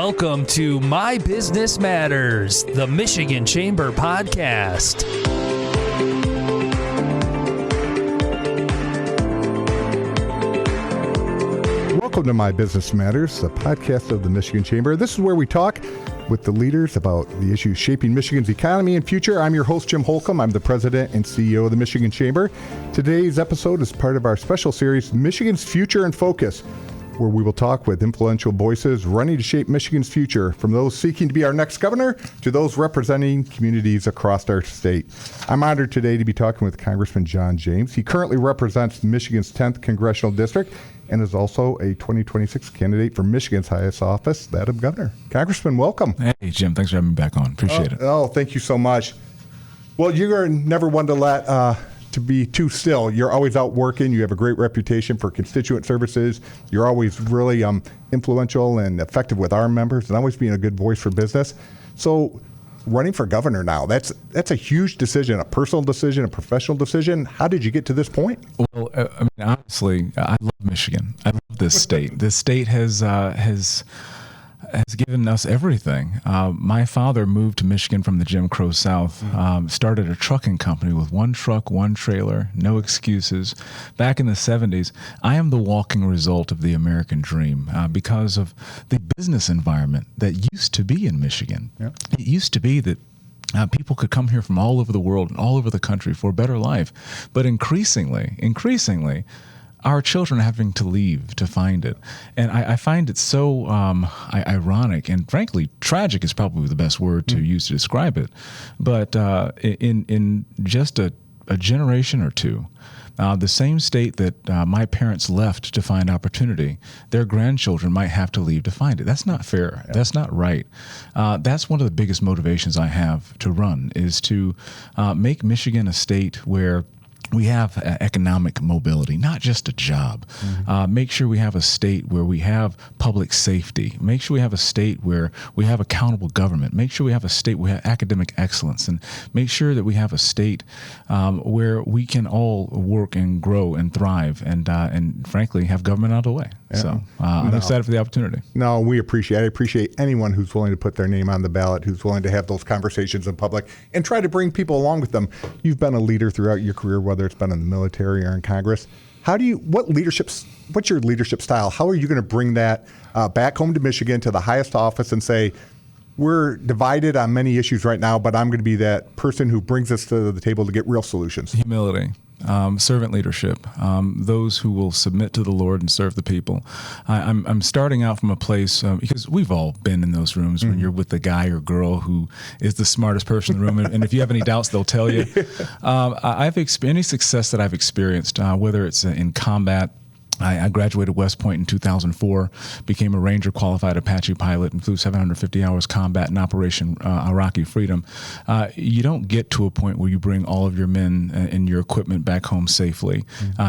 Welcome to My Business Matters, the Michigan Chamber podcast. Welcome to My Business Matters, the podcast of the Michigan Chamber. This is where we talk with the leaders about the issues shaping Michigan's economy and future. I'm your host, Jim Holcomb. I'm the president and CEO of the Michigan Chamber. Today's episode is part of our special series, Michigan's Future in Focus, where we will talk with influential voices running to shape Michigan's future, from those seeking to be our next governor to those representing communities across our state. I'm honored today to be talking with Congressman John James. He currently represents Michigan's 10th Congressional District and is also a 2026 candidate for Michigan's highest office, that of governor. Congressman, welcome. Hey, Jim, thanks for having me back on. Appreciate it. Oh, thank you so much. Well, you're never one to let to be too still. You're always out working. You have a great reputation for constituent services. You're always really influential and effective with our members and always being a good voice for business. So running for governor now, that's a huge decision, a personal decision, a professional decision. How did you get to this point? Well, honestly, I love Michigan. I love this state. This state has given us everything. My father moved to Michigan from the Jim Crow South, started a trucking company with one truck, one trailer, no excuses. Back in the 70s, I am the walking result of the American dream because of the business environment that used to be in Michigan. Yep. It used to be that people could come here from all over the world and all over the country for a better life. But increasingly, our children are having to leave to find it. And I find it so ironic and frankly, tragic is probably the best word to use to describe it. But in just a generation or two, the same state that my parents left to find opportunity, their grandchildren might have to leave to find it. That's not fair. Yeah. That's not right. That's one of the biggest motivations I have to run, is to make Michigan a state where we have economic mobility, not just a job. Make sure we have a state where we have public safety. Make sure we have a state where we have accountable government. Make sure we have a state where we have academic excellence. And make sure that we have a state where we can all work and grow and thrive and frankly, have government out of the way. Yeah. So I'm excited for the opportunity. No, I appreciate anyone who's willing to put their name on the ballot, who's willing to have those conversations in public and try to bring people along with them. You've been a leader throughout your career, whether it's been in the military or in Congress. What's your leadership style? How are you going to bring that back home to Michigan, to the highest office, and say, we're divided on many issues right now, but I'm going to be that person who brings us to the table to get real solutions? Humility. Servant leadership, those who will submit to the Lord and serve the people. I'm starting out from a place, because we've all been in those rooms when you're with the guy or girl who is the smartest person in the room. And if you have any doubts, they'll tell you. Any success that I've experienced, whether it's in combat. I graduated West Point in 2004, became a Ranger qualified Apache pilot, and flew 750 hours combat in Operation Iraqi Freedom. You don't get to a point where you bring all of your men and your equipment back home safely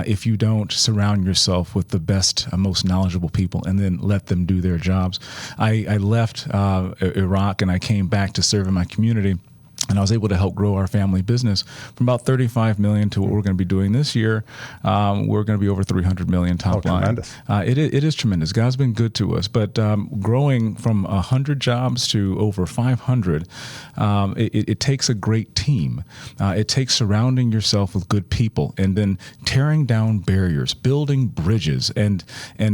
if you don't surround yourself with the best, most knowledgeable people and then let them do their jobs. I left Iraq and I came back to serve in my community. And I was able to help grow our family business from about $35 million to what we're going to be doing this year. We're going to be over $300 million top line. Tremendous. It is tremendous. God's been good to us. But growing from 100 jobs to over 500, it takes a great team. It takes surrounding yourself with good people and then tearing down barriers, building bridges, and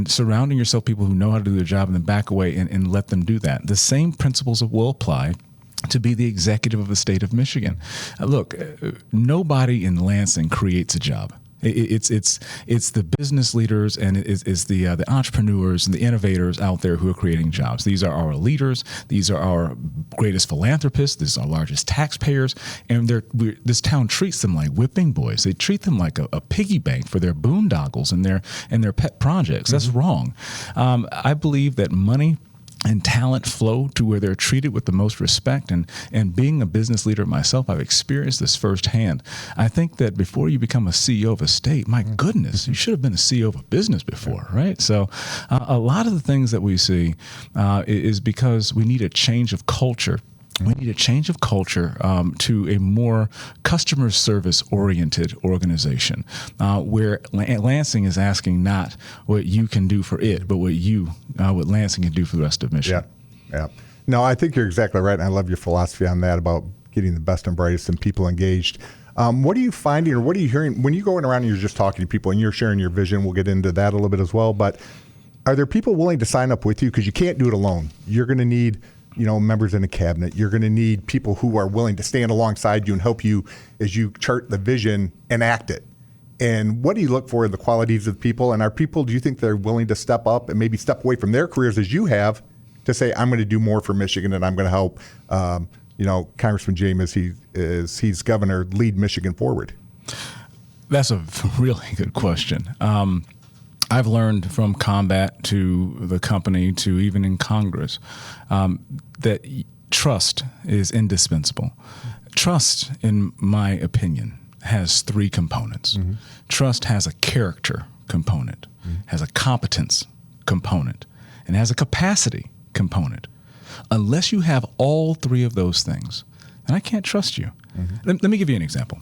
surrounding yourself with people who know how to do their job and then back away and let them do that. The same principles will apply to be the executive of the state of Michigan. Look, nobody in Lansing creates a job. It's the business leaders and it's the entrepreneurs and the innovators out there who are creating jobs. These are our leaders. These are our greatest philanthropists. These are our largest taxpayers. And this town treats them like whipping boys. They treat them like a piggy bank for their boondoggles and their pet projects. That's wrong. I believe that money and talent flow to where they're treated with the most respect. And being a business leader myself, I've experienced this firsthand. I think that before you become a CEO of a state, my goodness, you should have been a CEO of a business before, right? So a lot of the things that we see is because we need a change of culture. We need a change of culture to a more customer service oriented organization where Lansing is asking not what you can do for it, but what Lansing can do for the rest of Michigan. Yeah. Yeah. No, I think you're exactly right. And I love your philosophy on that about getting the best and brightest and people engaged. What are you finding, or what are you hearing when you go around and you're just talking to people and you're sharing your vision? We'll get into that a little bit as well. But are there people willing to sign up with you? Because you can't do it alone. You're going to need, members in the cabinet. You're going to need people who are willing to stand alongside you and help you as you chart the vision and act it. And what do you look for in the qualities of people? And are people, do you think they're willing to step up and maybe step away from their careers as you have to say, I'm going to do more for Michigan and I'm going to help, Congressman James, as he's governor, lead Michigan forward? That's a really good question. I've learned from combat to the company to even in Congress that trust is indispensable. Trust, in my opinion, has three components. Mm-hmm. Trust has a character component, has a competence component, and has a capacity component. Unless you have all three of those things, then I can't trust you. Mm-hmm. Let me give you an example.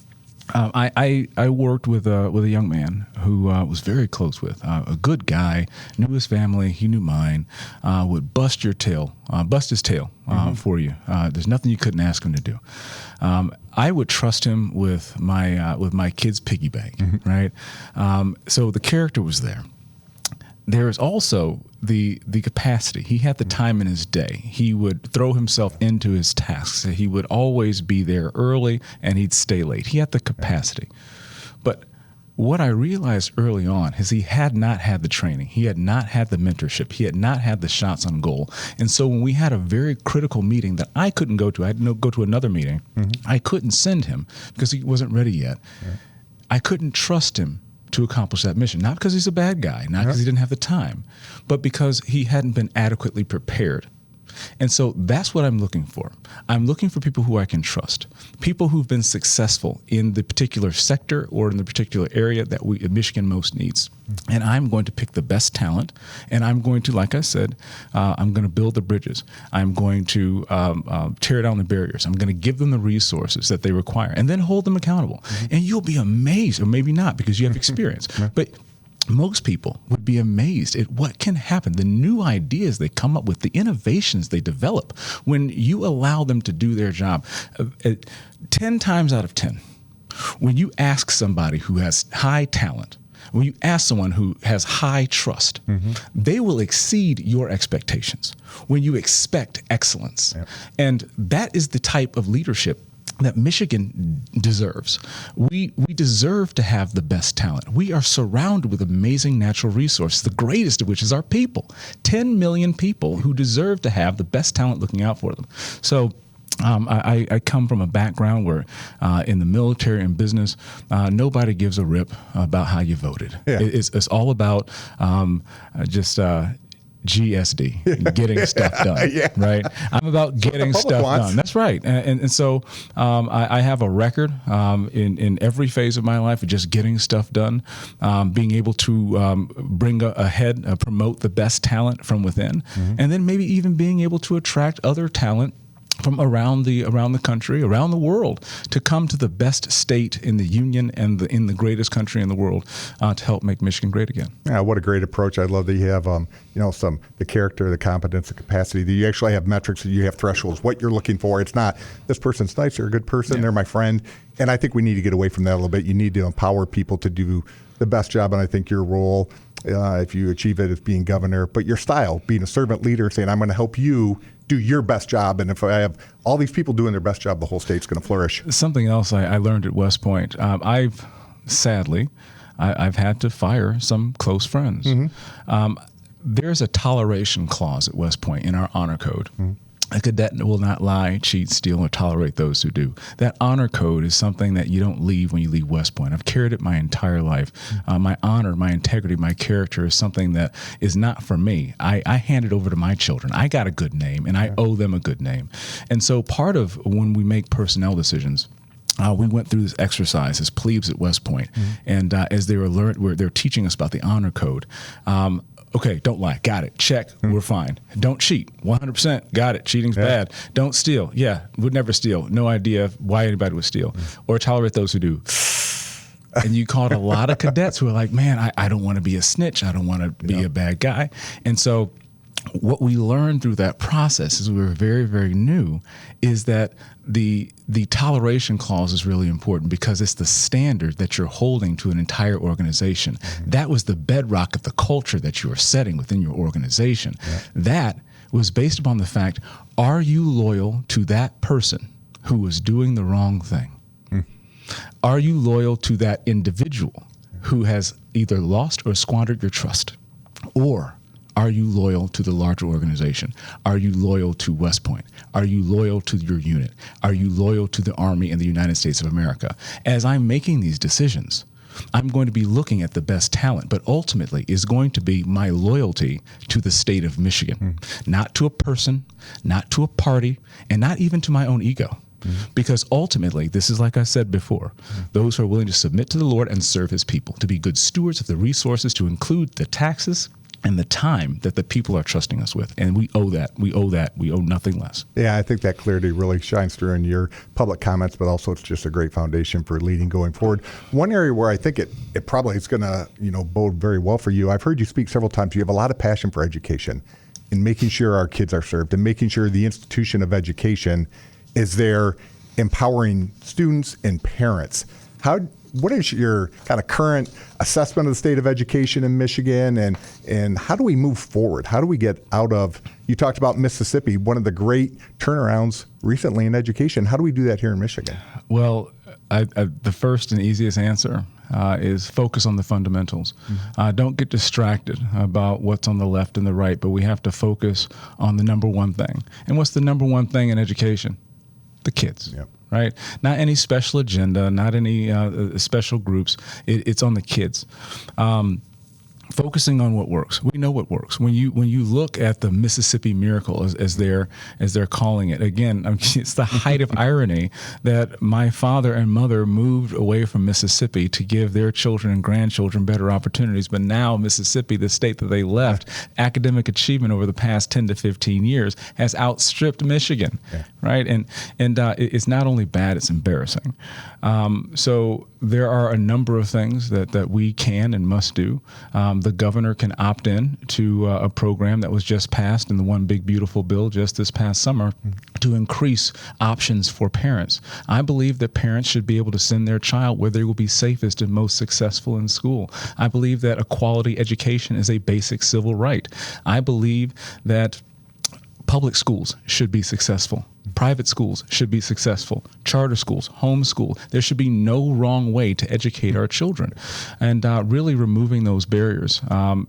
I worked with a young man who was very close with, a good guy, knew his family, he knew mine, would bust his tail for you. There's nothing you couldn't ask him to do. I would trust him with my kid's piggy bank, right? So the character was there. There is also the capacity. He had the time in his day. He would throw himself into his tasks. He would always be there early, and he'd stay late. He had the capacity. But what I realized early on is he had not had the training. He had not had the mentorship. He had not had the shots on goal. And so when we had a very critical meeting that I couldn't go to, I had to go to another meeting. I couldn't send him because he wasn't ready yet. I couldn't trust him to accomplish that mission, not because he's a bad guy, not because he didn't have the time, but because he hadn't been adequately prepared. And so that's what I'm looking for. I'm looking for people who I can trust, people who've been successful in the particular sector or in the particular area that Michigan most needs. And I'm going to pick the best talent, and I'm going to, like I said, I'm going to build the bridges. I'm going to tear down the barriers. I'm going to give them the resources that they require, and then hold them accountable. And you'll be amazed, or maybe not because you have experience, but most people would be amazed at what can happen, the new ideas they come up with, the innovations they develop when you allow them to do their job. 10 times out of 10, when you ask somebody who has high talent, when you ask someone who has high trust, they will exceed your expectations when you expect excellence. And that is the type of leadership that Michigan deserves. We deserve to have the best talent. We are surrounded with amazing natural resources, the greatest of which is our people. 10 million people who deserve to have the best talent looking out for them. So I come from a background where in the military and business, nobody gives a rip about how you voted. It's all about GSD, getting stuff done, right? I'm about getting stuff done. That's right. And so I have a record in every phase of my life of just getting stuff done, being able to bring ahead, promote the best talent from within, and then maybe even being able to attract other talent from around the country, around the world, to come to the best state in the union and in the greatest country in the world to help make Michigan great again. Yeah, what a great approach! I love that you have the character, the competence, the capacity. That you actually have metrics, that you have thresholds. What you're looking for. It's not this person's nice, they're a good person, they're my friend. And I think we need to get away from that a little bit. You need to empower people to do the best job. And I think your role, if you achieve it, is being governor, but your style, being a servant leader, saying I'm going to help you do your best job. And if I have all these people doing their best job, the whole state's going to flourish. Something else I learned at West Point, I've had to fire some close friends. There's a toleration clause at West Point in our honor code. A cadet will not lie, cheat, steal, or tolerate those who do. That honor code is something that you don't leave when you leave West Point. I've carried it my entire life. My honor, my integrity, my character is something that is not for me. I hand it over to my children. I got a good name, and I owe them a good name. And so part of when we make personnel decisions, we went through this exercise as plebes at West Point, and as they they're teaching us about the honor code. Okay, don't lie. Got it. Check. We're fine. Don't cheat. 100%. Got it. Cheating's bad. Don't steal. Yeah, would never steal. No idea why anybody would steal. Or tolerate those who do. And you caught a lot of cadets who are like, man, I don't want to be a snitch. I don't want to be a bad guy. And so what we learned through that process, as we were very, very new, is that the toleration clause is really important because it's the standard that you're holding to an entire organization. Mm-hmm. That was the bedrock of the culture that you are setting within your organization. Yeah. That was based upon the fact, are you loyal to that person who was doing the wrong thing? Mm. Are you loyal to that individual who has either lost or squandered your trust? Or are you loyal to the larger organization? Are you loyal to West Point? Are you loyal to your unit? Are you loyal to the Army and the United States of America? As I'm making these decisions, I'm going to be looking at the best talent, but ultimately is going to be my loyalty to the state of Michigan, not to a person, not to a party, and not even to my own ego. Because ultimately, this is like I said before, those who are willing to submit to the Lord and serve his people, to be good stewards of the resources, to include the taxes and the time that the people are trusting us with. And we owe that. We owe that. We owe nothing less. Yeah, I think that clarity really shines through in your public comments, but also it's just a great foundation for leading going forward. One area where I think it probably is going to bode very well for you, I've heard you speak several times, you have a lot of passion for education and making sure our kids are served and making sure the institution of education is there empowering students and parents. What is your kind of current assessment of the state of education in Michigan, and how do we move forward? How do we get out of, you talked about Mississippi, one of the great turnarounds recently in education. How do we do that here in Michigan? Well, the first and easiest answer is focus on the fundamentals. Don't get distracted about what's on the left and the right, but we have to focus on the number one thing. And what's the number one thing in education? The kids. Yep. Right? Not any special agenda, not any special groups. It's on the kids. Focusing on what works. We know what works. When you look at the Mississippi Miracle, as they're calling it, again, it's the height of irony that my father and mother moved away from Mississippi to give their children and grandchildren better opportunities. But now Mississippi, the state that they left, academic achievement over the past 10 to 15 years has outstripped Michigan, right? And it's not only bad, it's embarrassing. So there are a number of things that we can and must do. The governor can opt in to a program that was just passed in the One Big Beautiful Bill just this past summer to increase options for parents. I believe that parents should be able to send their child where they will be safest and most successful in school. I believe that a quality education is a basic civil right. I believe that public schools should be successful. Private schools should be successful. Charter schools, homeschool. There should be no wrong way to educate our children, and really removing those barriers.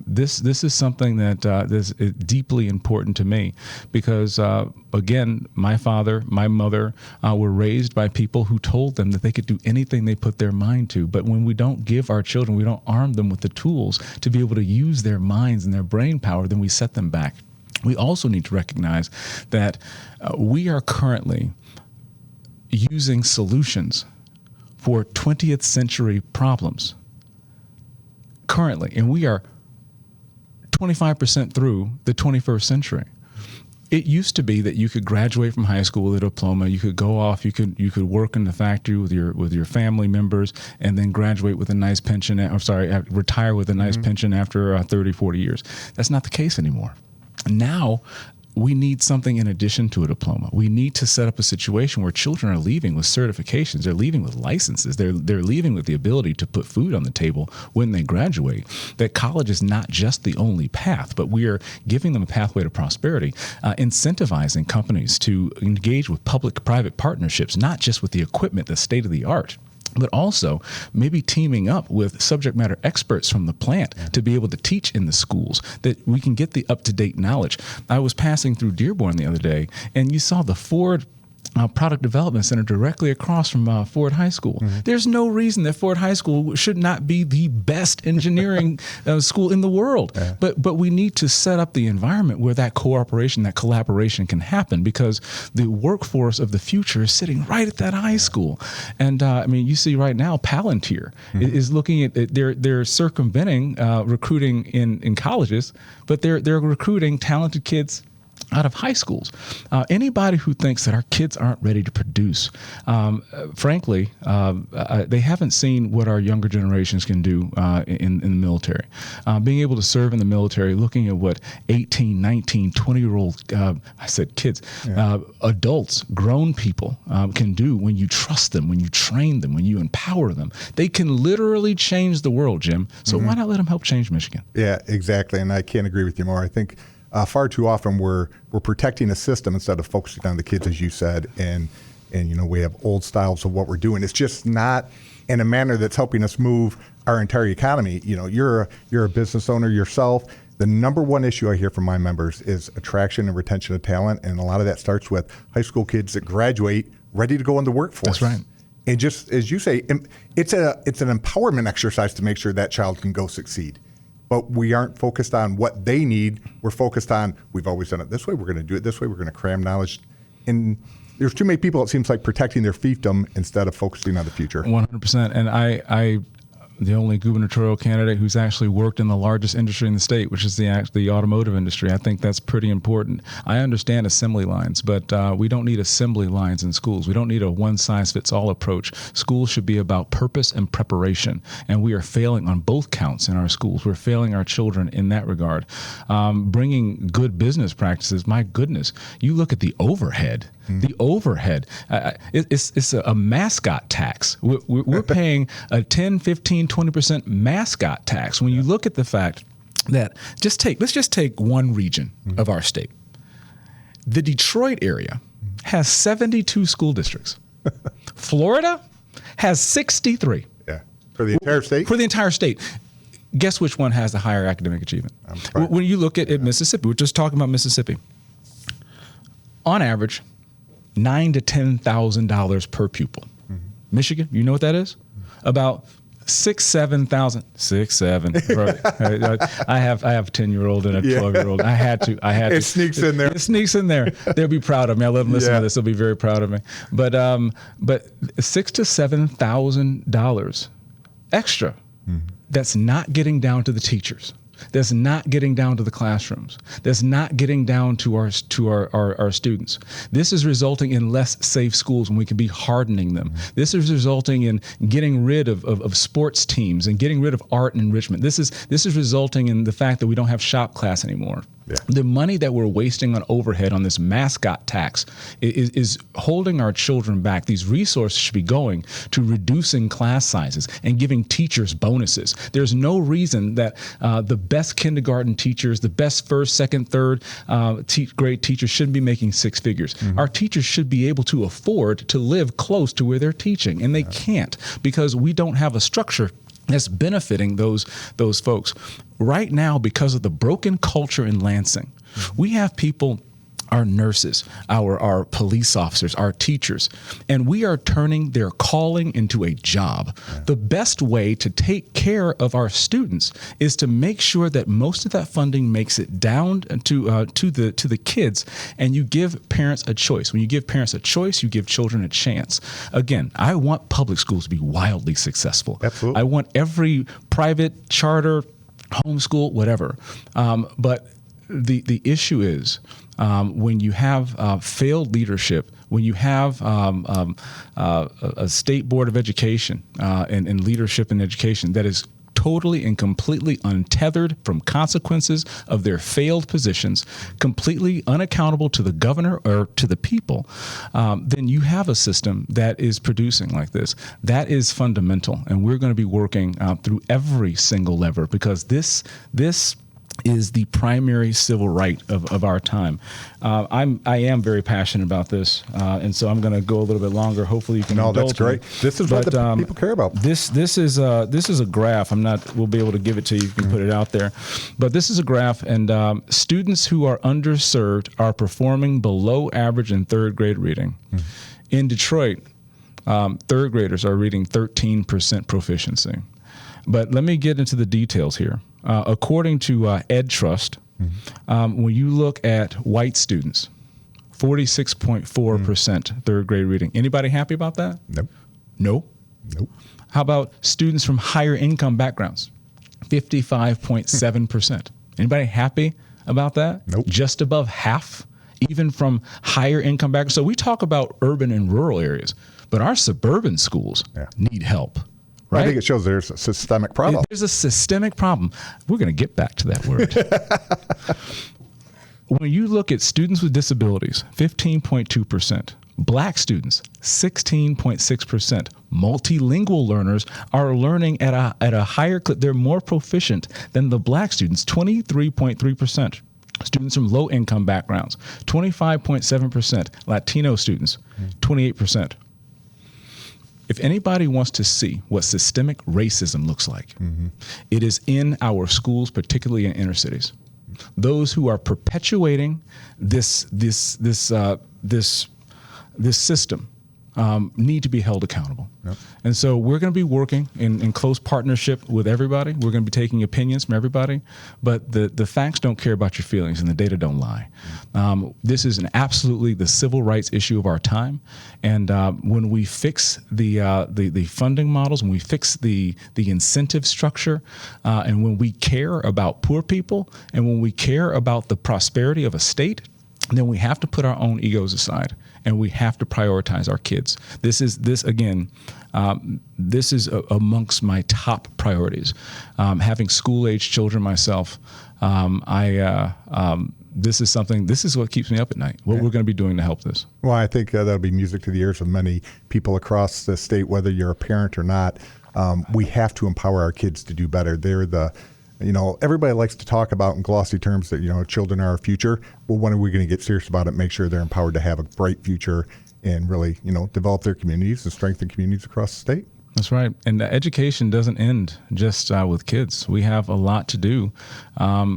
This is something that is deeply important to me because, again, my father, my mother were raised by people who told them that they could do anything they put their mind to. But when we don't give our children, we don't arm them with the tools to be able to use their minds and their brain power, then we set them back. We also need to recognize that we are currently using solutions for 20th century problems currently, and we are 25% through the 21st century. It used to be that you could graduate from high school with a diploma, you could go off, you could work in the factory with your family members, and then graduate with a nice pension, retire with a nice pension after 30, 40 years. That's not the case anymore. Now, we need something in addition to a diploma. We need to set up a situation where children are leaving with certifications. They're leaving with licenses. They're leaving with the ability to put food on the table when they graduate. That college is not just the only path, but we are giving them a pathway to prosperity, incentivizing companies to engage with public-private partnerships, not just with the equipment, the state-of-the-art, but also maybe teaming up with subject matter experts from the plant to be able to teach in the schools, that we can get the up-to-date knowledge. I was passing through Dearborn the other day, and you saw the Ford Product Development Center directly across from Ford High School. There's no reason that Ford High School should not be the best engineering school in the world. But we need to set up the environment where that cooperation, that collaboration can happen, because the workforce of the future is sitting right at that high school. And you see right now Palantir is looking at they're circumventing recruiting in colleges, but they're recruiting talented kids out of high schools. Anybody who thinks that our kids aren't ready to produce, frankly, they haven't seen what our younger generations can do in the military. Being able to serve in the military, looking at what 18, 19, 20-year-old, I said kids, adults, grown people can do when you trust them, when you train them, when you empower them. They can literally change the world, Jim. So why not let them help change Michigan? Yeah, exactly. And I can't agree with you more. I think far too often we're protecting a system instead of focusing on the kids, as you said, and we have old styles of what we're doing. It's just not in a manner that's helping us move our entire economy. You're a business owner yourself. The number one issue I hear from my members is attraction and retention of talent, and a lot of that starts with high school kids that graduate ready to go in the workforce. That's right. And just as you say, it's an empowerment exercise to make sure that child can go succeed. But we aren't focused on what they need. We're focused on, we've always done it this way, we're going to do it this way, we're going to cram knowledge. And there's too many people, it seems like, protecting their fiefdom instead of focusing on the future. 100%. And I the only gubernatorial candidate who's actually worked in the largest industry in the state, which is the automotive industry. I think that's pretty important. I understand assembly lines, but we don't need assembly lines in schools. We don't need a one-size-fits-all approach. Schools should be about purpose and preparation, and we are failing on both counts in our schools. We're failing our children in that regard. Bringing good business practices, my goodness, you look at the overhead. The overhead, it's a mascot tax. We're paying a 10, 15, 20% mascot tax. When you look at the fact that let's just take one region of our state. The Detroit area has 72 school districts. Florida has 63. Yeah, for the entire state? For the entire state. Guess which one has the higher academic achievement? When you look at Mississippi, we're just talking about Mississippi. On average, $9,000 to $10,000 per pupil. Michigan, you know what that is? About 6,000, 7,000. I have a 10-year-old and a 12-year-old. I had to. It sneaks in there. It sneaks in there. They'll be proud of me. I let them listen to this. They'll be very proud of me. But $6,000 to $7,000 extra. That's not getting down to the teachers. That's not getting down to the classrooms. That's not getting down to our students. This is resulting in less safe schools when we could be hardening them. This is resulting in getting rid of sports teams and getting rid of art and enrichment. This is resulting in the fact that we don't have shop class anymore. Yeah. The money that we're wasting on overhead on this mascot tax is holding our children back. These resources should be going to reducing class sizes and giving teachers bonuses. There's no reason that the best kindergarten teachers, the best first, second, third grade teachers shouldn't be making six figures. Our teachers should be able to afford to live close to where they're teaching, and they can't because we don't have a structure that's benefiting those folks. Right now, because of the broken culture in Lansing, we have people, our nurses, our police officers, our teachers, and we are turning their calling into a job. The best way to take care of our students is to make sure that most of that funding makes it down to the kids, and you give parents a choice. When you give parents a choice, you give children a chance. Again, I want public schools to be wildly successful. Absolutely. I want every private, charter, homeschool, whatever. But the issue is when you have failed leadership, when you have a state board of education and leadership in education that is totally and completely untethered from consequences of their failed positions, completely unaccountable to the governor or to the people, then you have a system that is producing like this. That is fundamental, and we're going to be working through every single lever because this is the primary civil right of our time. I am very passionate about this, and so I'm going to go a little bit longer. Hopefully, you can. No, that's great. This is what the people care about. This is a graph. We'll be able to give it to you. You can put it out there, but this is a graph, and students who are underserved are performing below average in third grade reading. In Detroit, third graders are reading 13% proficiency. But let me get into the details here. According to Ed Trust, when you look at white students, 46.4% third grade reading. Anybody happy about that? Nope. No? Nope. How about students from higher income backgrounds? 55.7%. Anybody happy about that? Nope. Just above half even from higher income backgrounds. So we talk about urban and rural areas, but our suburban schools need help. Right? I think it shows there's a systemic problem. There's a systemic problem. We're going to get back to that word. When you look at students with disabilities, 15.2%. Black students, 16.6%. Multilingual learners are learning at a higher clip. They're more proficient than the black students, 23.3%. Students from low income backgrounds, 25.7%. Latino students, 28%. If anybody wants to see what systemic racism looks like, it is in our schools, particularly in inner cities. Those who are perpetuating this system need to be held accountable. Yep. And so we're going to be working in close partnership with everybody. We're going to be taking opinions from everybody, but the facts don't care about your feelings and the data don't lie. This is absolutely the civil rights issue of our time. And when we fix the funding models, when we fix the incentive structure, and when we care about poor people, and when we care about the prosperity of a state, then we have to put our own egos aside and we have to prioritize our kids. This is amongst my top priorities. Having school-age children myself, this is what keeps me up at night, what we're going to be doing to help this. Well, I think that'll be music to the ears of many people across the state, whether you're a parent or not. We have to empower our kids to do better. They're everybody likes to talk about in glossy terms that, children are our future. Well, when are we going to get serious about it, make sure they're empowered to have a bright future and really, develop their communities and strengthen communities across the state? That's right. And education doesn't end just with kids. We have a lot to do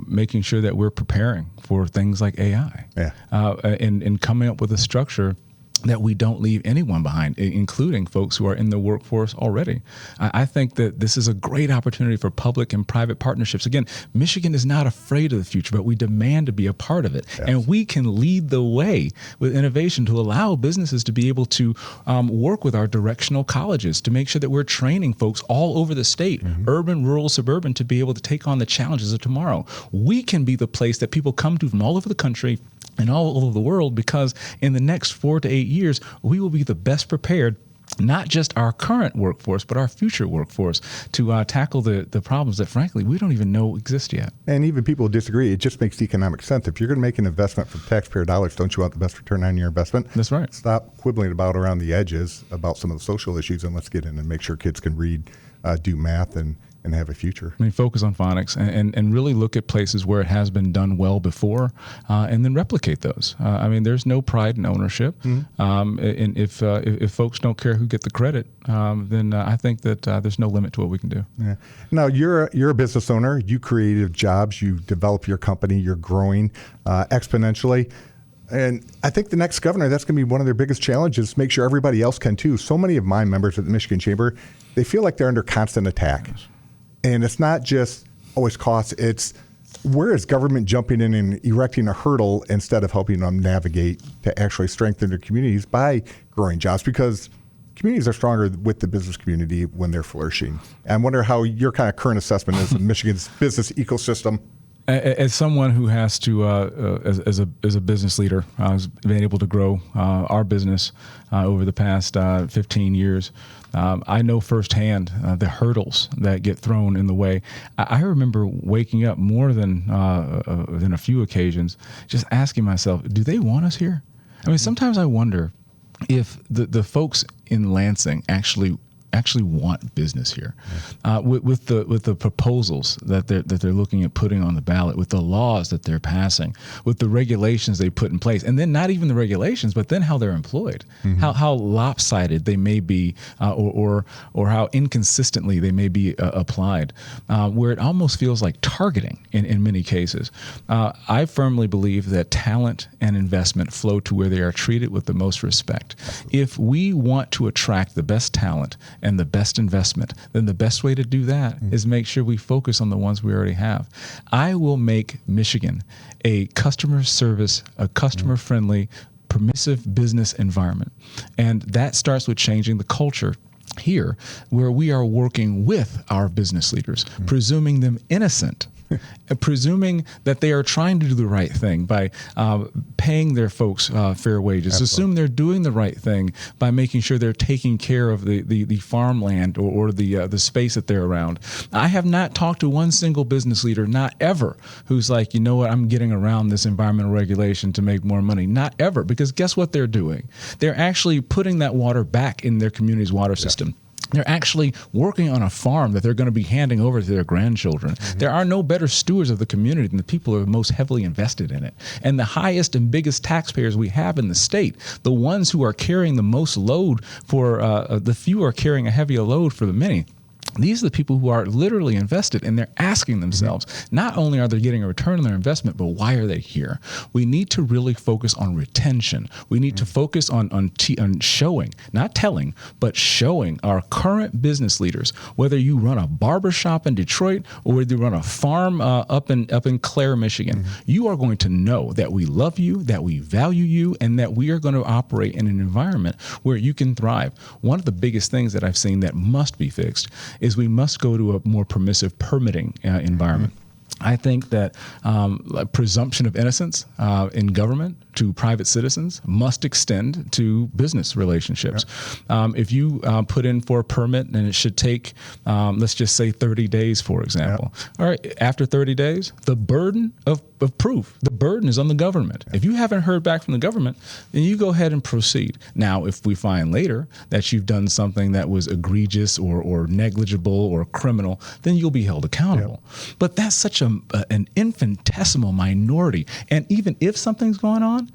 making sure that we're preparing for things like AI and coming up with a structure that we don't leave anyone behind, including folks who are in the workforce already. I think that this is a great opportunity for public and private partnerships. Again, Michigan is not afraid of the future, but we demand to be a part of it. Yes. And we can lead the way with innovation to allow businesses to be able to work with our directional colleges to make sure that we're training folks all over the state, urban, rural, suburban, to be able to take on the challenges of tomorrow. We can be the place that people come to from all over the country and all over the world, because in the next 4 to 8 years, we will be the best prepared, not just our current workforce, but our future workforce to tackle the problems that, frankly, we don't even know exist yet. And even people who disagree, it just makes economic sense. If you're going to make an investment from taxpayer dollars, don't you want the best return on your investment? That's right. Stop quibbling around the edges about some of the social issues, and let's get in and make sure kids can read, do math, and have a future. I mean, focus on phonics and really look at places where it has been done well before, and then replicate those. There's no pride in ownership. And if folks don't care who get the credit, then I think that there's no limit to what we can do. Yeah. Now, you're a business owner. You create jobs. You develop your company. You're growing exponentially. And I think the next governor, that's going to be one of their biggest challenges, make sure everybody else can too. So many of my members at the Michigan Chamber, they feel like they're under constant attack. And it's not just always costs, it's where is government jumping in and erecting a hurdle instead of helping them navigate to actually strengthen their communities by growing jobs, because communities are stronger with the business community when they're flourishing. And I wonder how your kind of current assessment is of Michigan's business ecosystem. As someone who has to, as a business leader, I've been able to grow our business over the past 15 years. I know firsthand the hurdles that get thrown in the way. I remember waking up more than a few occasions, just asking myself, do they want us here? I mean, sometimes I wonder if the folks in Lansing actually want business here, with the proposals that they're looking at putting on the ballot, with the laws that they're passing, with the regulations they put in place, and then not even the regulations, but then how they're employed, how lopsided they may be, or how inconsistently they may be applied, where it almost feels like targeting in many cases. I firmly believe that talent and investment flow to where they are treated with the most respect. If we want to attract the best talent and the best investment, then the best way to do that is make sure we focus on the ones we already have. I will make Michigan a customer service, a customer-friendly, permissive business environment. And that starts with changing the culture here, where we are working with our business leaders, presuming them innocent presuming that they are trying to do the right thing by paying their folks fair wages. Absolutely. Assume they're doing the right thing by making sure they're taking care of the farmland or the space that they're around. I have not talked to one single business leader, not ever, who's like, you know what, I'm getting around this environmental regulation to make more money. Not ever, because guess what they're doing? They're actually putting that water back in their community's water system. They're actually working on a farm that they're going to be handing over to their grandchildren. Mm-hmm. There are no better stewards of the community than the people who are most heavily invested in it. And the highest and biggest taxpayers we have in the state, the ones who are carrying the most load for the few are carrying a heavier load for the many. These are the people who are literally invested, and they're asking themselves, not only are they getting a return on their investment, but why are they here? We need to really focus on retention. We need to focus on showing, not telling, but showing our current business leaders, whether you run a barbershop in Detroit or whether you run a farm up in Clare, Michigan, you are going to know that we love you, that we value you, and that we are going to operate in an environment where you can thrive. One of the biggest things that I've seen that must be fixed is we must go to a more permissive permitting environment. I think that presumption of innocence in government to private citizens must extend to business relationships. If you put in for a permit and it should take, let's just say 30 days, for example. All right, after 30 days, the burden of proof, the burden is on the government. If you haven't heard back from the government, then you go ahead and proceed. Now, if we find later that you've done something that was egregious or negligible or criminal, then you'll be held accountable. But that's such an infinitesimal minority. And even if something's going on,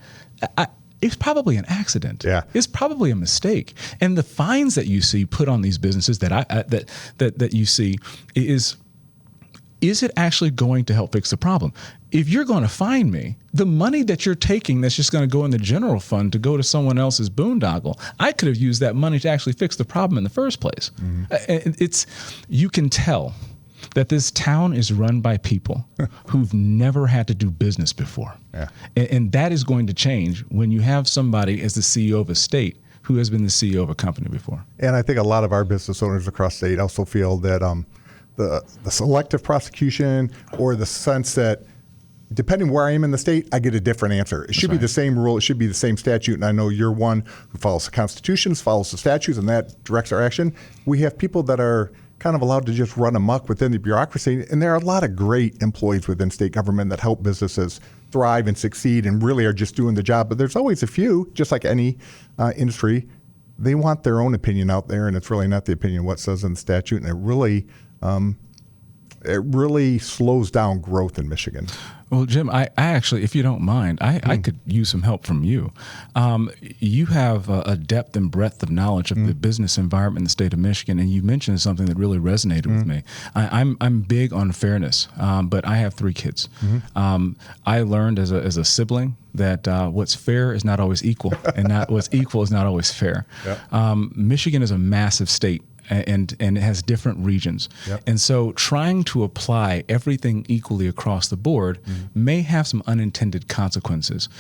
it's probably an accident. Yeah. It's probably a mistake. And the fines that you see put on these businesses that you see is it actually going to help fix the problem? If you're going to fine me, the money that you're taking that's just going to go in the general fund to go to someone else's boondoggle, I could have used that money to actually fix the problem in the first place. You can tell that this town is run by people who've never had to do business before. Yeah. And that is going to change when you have somebody as the CEO of a state who has been the CEO of a company before. And I think a lot of our business owners across the state also feel that the selective prosecution, or the sense that depending where I am in the state, I get a different answer. It should be the same rule. It should be the same statute. And I know you're one who follows the constitutions, follows the statutes, and that directs our action. We have people that are kind of allowed to just run amok within the bureaucracy. And there are a lot of great employees within state government that help businesses thrive and succeed and really are just doing the job. But there's always a few, just like any industry, they want their own opinion out there, and it's really not the opinion of what says in the statute. And it really slows down growth in Michigan. Well, Jim, I actually, if you don't mind, I could use some help from you. You have a depth and breadth of knowledge of the business environment in the state of Michigan, and you mentioned something that really resonated with me. I'm big on fairness, but I have 3 kids. I learned as a sibling that what's fair is not always equal, and what's equal is not always fair. Michigan is a massive state. And it has different regions. And so trying to apply everything equally across the board may have some unintended consequences.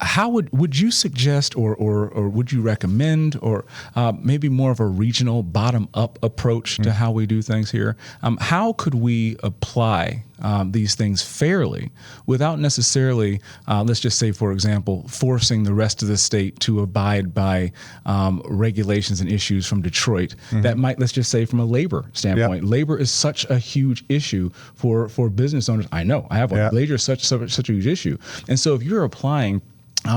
How would you suggest or would you recommend or maybe more of a regional bottom-up approach to how we do things here? How could we apply these things fairly without necessarily, let's just say, for example, forcing the rest of the state to abide by regulations and issues from Detroit that might, let's just say, from a labor standpoint. Labor is such a huge issue for business owners. I know. I have one. Labor is such a huge issue. And so if you're applying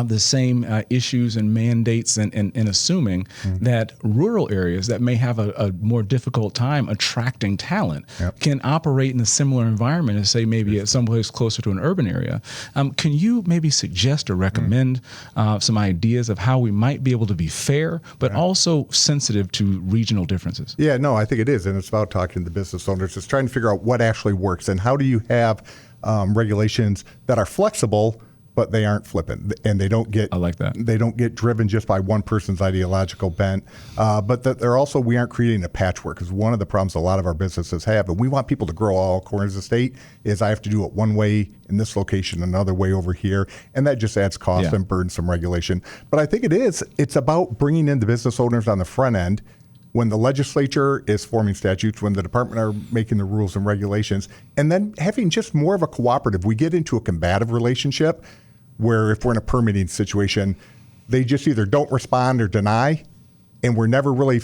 the same issues and mandates and assuming that rural areas that may have a more difficult time attracting talent can operate in a similar environment as, say, maybe at someplace closer to an urban area. Can you maybe suggest or recommend some ideas of how we might be able to be fair, but also sensitive to regional differences? Yeah, no, I think it is. And it's about talking to business owners. It's trying to figure out what actually works and how do you have regulations that are flexible, but they aren't flippant, and they don't get. I like that. They don't get driven just by one person's ideological bent, but that they're also, we aren't creating a patchwork. Because one of the problems a lot of our businesses have, and we want people to grow all corners of the state, is I have to do it one way in this location, another way over here, and that just adds cost and burdensome regulation. But I think it's about bringing in the business owners on the front end. when the legislature is forming statutes, when the department are making the rules and regulations, and then having just more of a cooperative. We get into a combative relationship where if we're in a permitting situation, they just either don't respond or deny, and we're never really,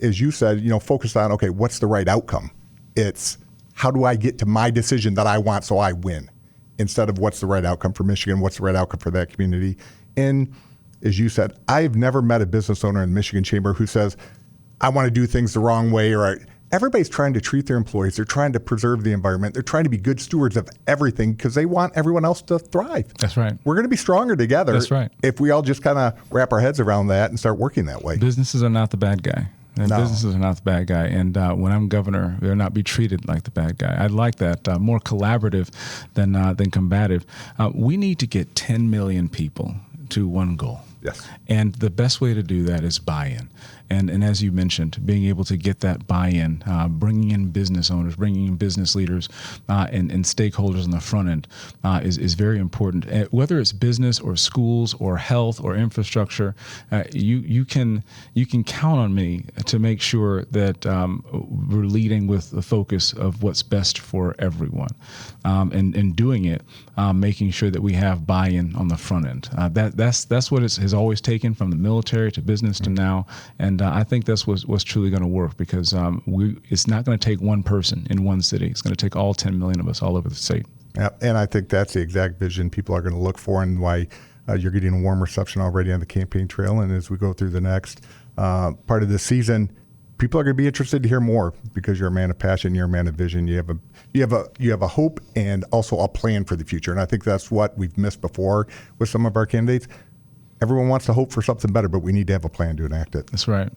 as you said, focused on, okay, what's the right outcome? It's how do I get to my decision that I want so I win, instead of what's the right outcome for Michigan, what's the right outcome for that community. And as you said, I've never met a business owner in the Michigan Chamber who says, I want to do things the wrong way, or everybody's trying to treat their employees. They're trying to preserve the environment. They're trying to be good stewards of everything because they want everyone else to thrive. That's right. We're going to be stronger together. That's right. If we all just kind of wrap our heads around that and start working that way. Businesses are not the bad guy. And No. businesses are not the bad guy. And when I'm governor, they'll not be treated like the bad guy. I like that. More collaborative than combative. We need to get 10 million people to one goal. Yes. And the best way to do that is buy-in. And as you mentioned, being able to get that buy-in, bringing in business owners, bringing in business leaders and stakeholders on the front end is very important. Whether it's business or schools or health or infrastructure, you can count on me to make sure that we're leading with the focus of what's best for everyone, and doing it, making sure that we have buy-in on the front end. That's what it has always taken from the military to business to now, and I think that's what's truly going to work because it's not going to take one person in one city. It's going to take all 10 million of us all over the state. Yeah, and I think that's the exact vision people are going to look for, and why you're getting a warm reception already on the campaign trail. And as we go through the next part of the season, people are going to be interested to hear more because you're a man of passion, you're a man of vision, you have a hope and also a plan for the future. And I think that's what we've missed before with some of our candidates. Everyone wants to hope for something better, but we need to have a plan to enact it. That's right.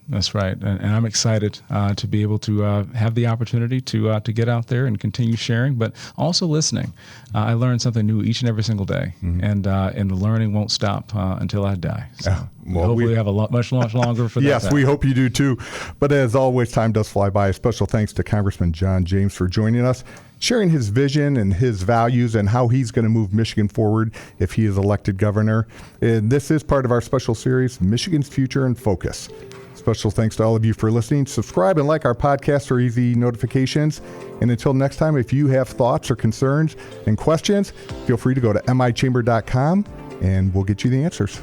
And I'm excited to be able to have the opportunity to get out there and continue sharing, but also listening. I learn something new each and every single day, and the learning won't stop until I die. So hopefully we have much longer for that. Yes, we hope you do too. But as always, time does fly by. A special thanks to Congressman John James for joining us, sharing his vision and his values and how he's going to move Michigan forward if he is elected governor. And this is part of our special series, Michigan's Future in Focus. Special thanks to all of you for listening. Subscribe and like our podcast for easy notifications. And until next time, if you have thoughts or concerns and questions, feel free to go to michamber.com and we'll get you the answers.